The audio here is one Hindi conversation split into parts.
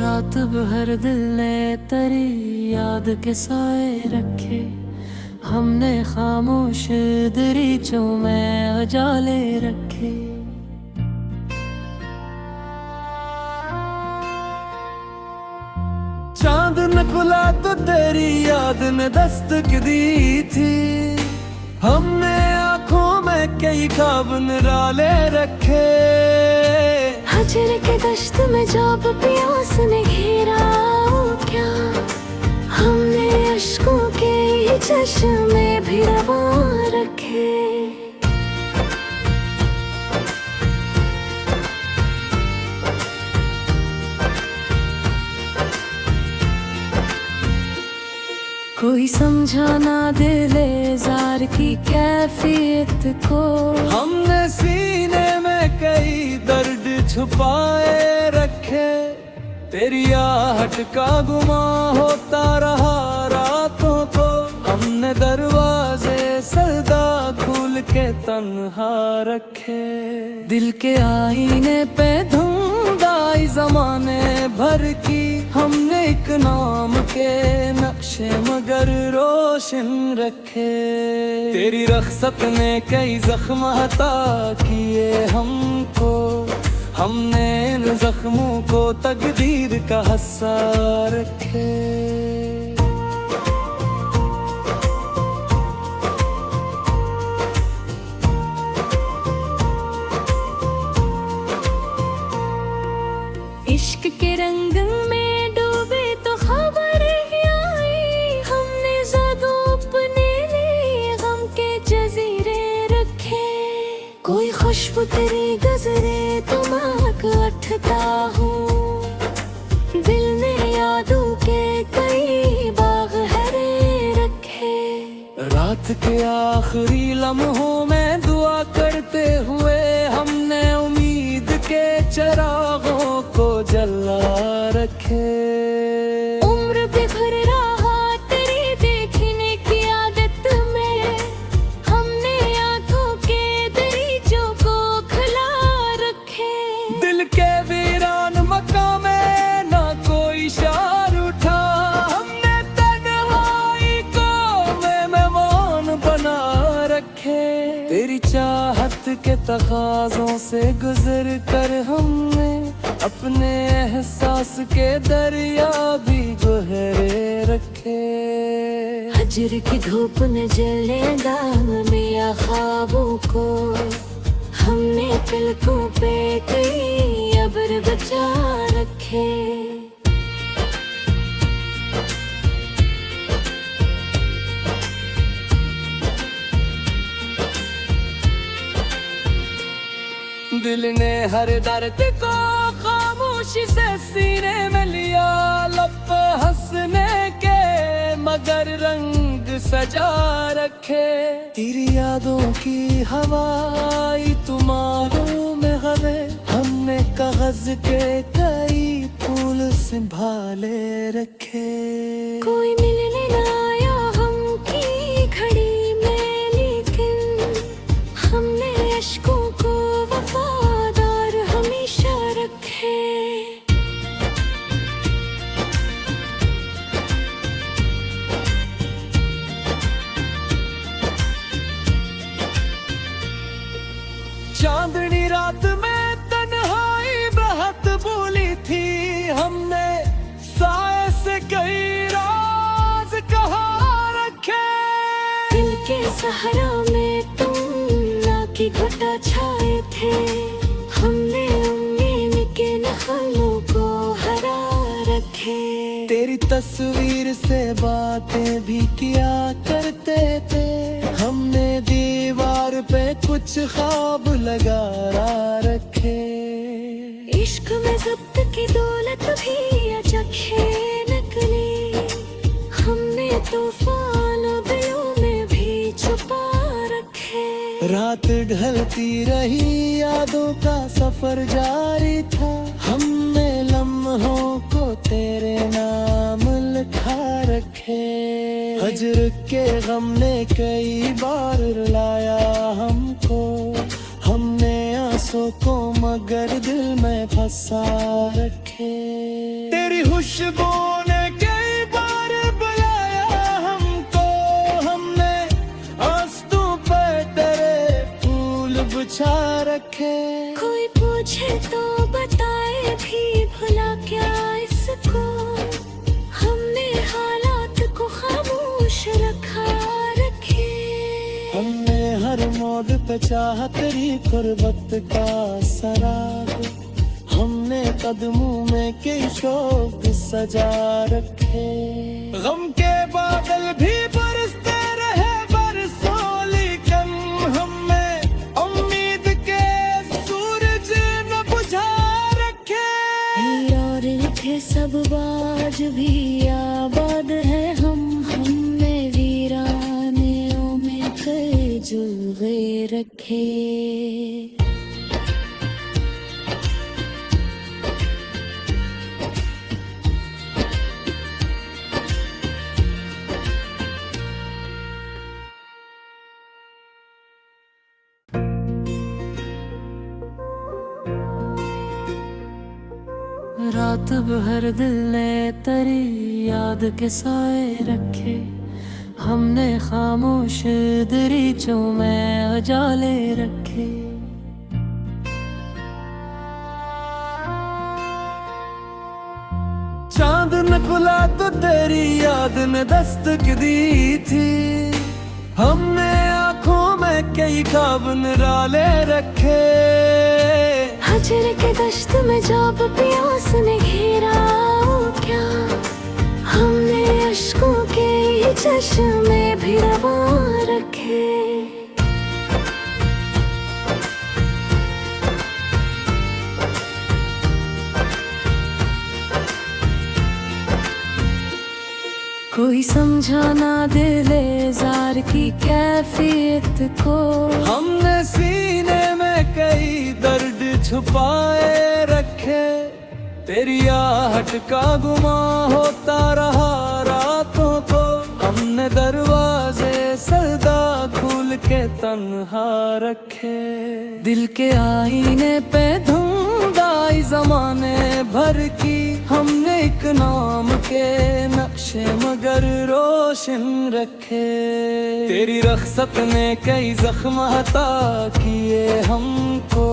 रात भर दिल ने तेरी याद के साए रखे, हमने खामोश दरीचों में उजाले रखे। चांद न खुला तो तेरी याद ने दस्तक दी थी, हमने आंखों में कई ख्वाब निराले रखे। हजर के दश्त में जब प्यास ने घेरा क्या, हमने अश्कों के चश्मे भी रवा रखे। कोई समझा ना दिले जार की कैफियत को, हमने सीने में कई दर्द छुपाए रखे। तेरी आहट का गुमा होता रहा रातों को, हमने दरवाजे सदा खोल के तन्हा रखे। दिल के आईने पे धुंध आई जमाने भर की, हमने एक नाम के नक्शे मगर रोशन रखे। तेरी रख्सत ने कई जख्म अता किए हमको, हमने इन जख्मों को तकदीर का हिस्सा रखे। इश्क के रंग में डूबे तो खबर ही आई, हमने ज़ादों अपने लिए गम के जजीरे रखे। कोई खुशबू तेरी गुजरे तो महक उठता हूँ, दिल ने यादों के कई बाग हरे रखे। रात के आखिरी लम्हों में दुआ करते हुए, हमने उम्मीद के चिरागों को जला रखे। उम्र बिखर रहा तेरी देखने की आदत में, हमने आंखों के दरीचों को खुला रखे। दिल के वीरान मकाम में ना कोई शार उठा, हमने तन्हाई को मेहमान बना रखे। तेरी चाहत के तकाज़ों से गुजर कर हमने अपने एहसास के दरिया भी गहरे रखे। हजर की धूप न जले दाम में ख्वाबों को, हमने पलकों पे कई अब्र बचा रखे। दिल ने हर दर्द को खामोशी से सीने में लिया, लब पे हंसने के मगर रंग सजा रखे। तेरी यादों की हवाई तुम्हारों में हवे, हमने कागज के कई फूल संभाले रखे। कोई मिलने ना आया हमकी घड़ी में, लेकिन हमने अश्कों को वफादार हमेशा रखे। चांदनी रात में तन्हाई बहुत बोली थी, हमने साए से कई राज कहा रखे। दिल के सहारा में तुम ना की घुटा छाए थे, हमने उम्मीद के नखलों को हरा रखे। तेरी तस्वीर से बातें भी किया करते थे, हमने दीवार पे कुछ ख्वाब लगा रखे। इश्क में ज़ब्त की दौलत भी अचखे नकली, हमने तूफान दिलों में भी छुपा रखे। रात ढलती रही यादों का सफर जारी था, हमने लम्हों को तेरे नाम लिखा रखे। हजर के गम ने कई बार रुलाया हमको, हमने आंसू को मगर दिल में फंसा रखे। तेरी खुशबू ने कई बार बुलाया हमको, हमने आस्तों पे तेरे फूल बिछा रखे। कोई पूछे तो बताए भी भला क्या इसको, हमने हालात को खामोश रखा रखे। हमने हर मोड़ पे चाहा तेरी गुर्बत का सराग, हमने कदमों में कई शौक सजा रखे। गम के बादल भी बरसते रहे बरसों, लेकिन हमें उम्मीद के सूरज न बुझा रखे। और थे सब बाज भी आबाद है हमने वीरानियों में कई जुल्वे रखे। रात भर दिल ने तेरी याद के साए रखे, हमने खामोश दरीचों में उजाले रखे। चांद न खुला तो तेरी याद ने दस्तक दी थी, हमने आंखों में कई ख्वाब निराले रखे। हजर के दश्त में जब प्यास ने घेरा क्या, हमने अश्कों के ये चश्मे भी रवा रखे। कोई समझा ना दिले जार की कैफियत को, हमने सीने में कई दर्द छुपाए रखे। तेरी आहट का गुमा होता रहा रातों को, हमने दरवाजे सदा खोल के तन्हा रखे। दिल के आईने पे धुंध आई जमाने भर की, हमने एक नाम के नक्शे मगर रोशन रखे। तेरी रख्सत ने कई जख्म हता किए हमको,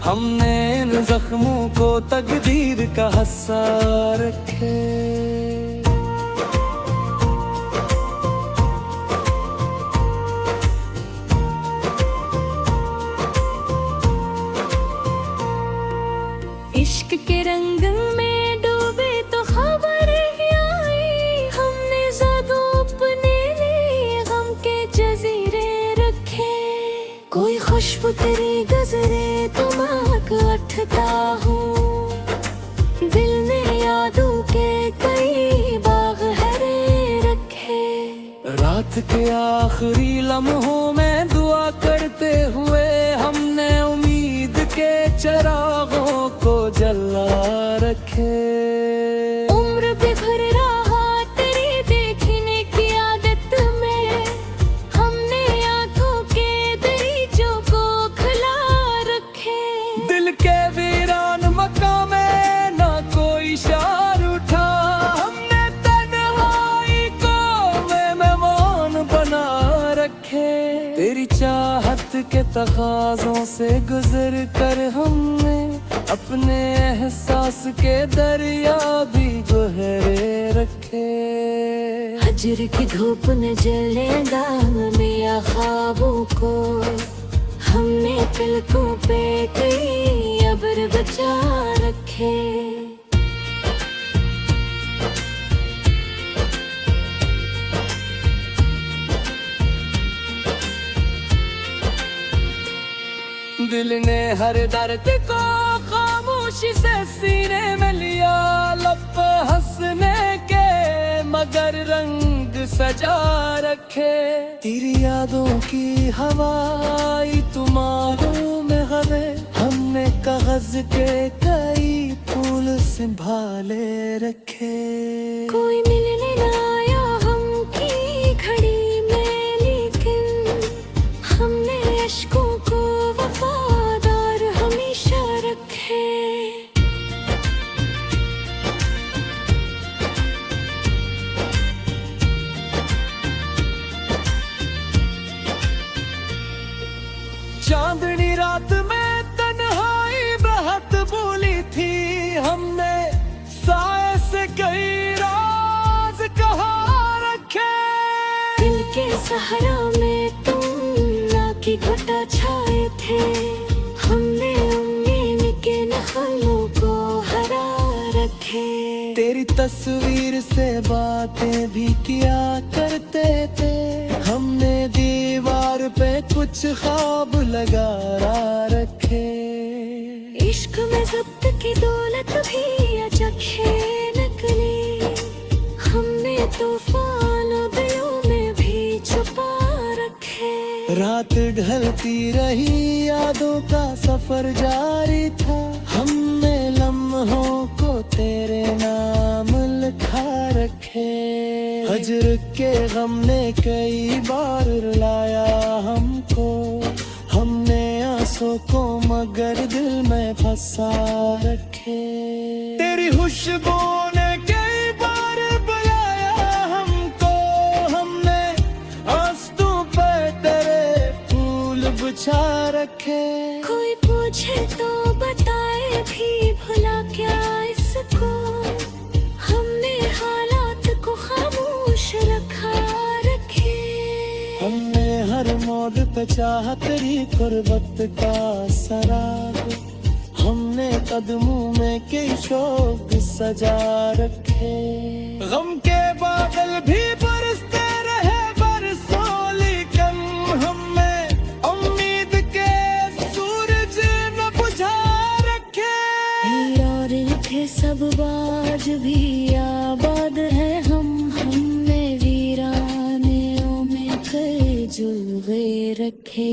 हमने इन जख्मों को तकदीर का हिस्सा रखे। इश्क के रंग में डूबे तो खबर ही आई, हमने ज़ादू अपने लिए गम के जजीरे रखे। कोई खुशबू तेरी गुजरे तो महक उठता हूँ, दिल ने यादों के कई बाग हरे रखे। रात के आखिरी लम्हों में दुआ करते हुए, हमने उम्मीद के चिरागों को जला रखे। उम्र बिखर रहा तेरी देखने की आदत में, हमने आंखों के दरीचों को खुला रखे। दिल के वीरान मकाम में ना कोई शार उठा, हमने तन्हाई को मेहमान बना रखे। तेरी चाहत के तकाज़ों से गुजर कर हमने अपने एहसास के दरिया भी गहरे रखे। हजर की धूप न जलेगा मिया ख्वाबों को, हमने पलकों पे कई अब्र बचा रखे। दिल ने हर दर्द को खामोशी से सीने में लिया, लब हंसने के मगर रंग सजा रखे। तेरी यादों की हवाई तुम्हारों में गवे, हमने कागज के कई फूल संभाले रखे। कोई मिलने ना आया हमकी घड़ी में, लेकिन हमने अश्कों को वफादार हमेशा रखे। सहरा में तुम ना की घटा छाए थे, हमने उम्मीद के नखलों को हरा रखे। तेरी तस्वीर से बातें भी किया करते थे, हमने दीवार पे कुछ ख्वाब लगा रखे। इश्क में जब्त की दौलत भी अचखे नकली, हमने तूफान दिलों में भी छुपा रखे। रात ढलती रही, यादों का सफर जारी था, हमने लम्हों को तेरे नाम लिखा रखे। हजर के गम ने कई बार रुलाया हमको, हमने आंसू को मगर दिल में फंसा रखे। तेरी खुशबू ने कई बार बुलाया हमको, हमने आंसू पे तेरे फूल बिछा रखे। कोई पूछे तो बताए भी भुला क्या इसको, हमने हालात को खामोश रखा रखे। हमने हर मोड़ पे चाहा तेरी कुर्बत का सराग, हमने कदमों में कई शौक सजा रखे। गम के बादल भी बरसते रहे बरसों, लेकिन हमें उम्मीद के सूरज न बुझा रखे। हीर और थे सब बाज भी आबाद है हमने वीरानेओं में कई जुल्फे रखे।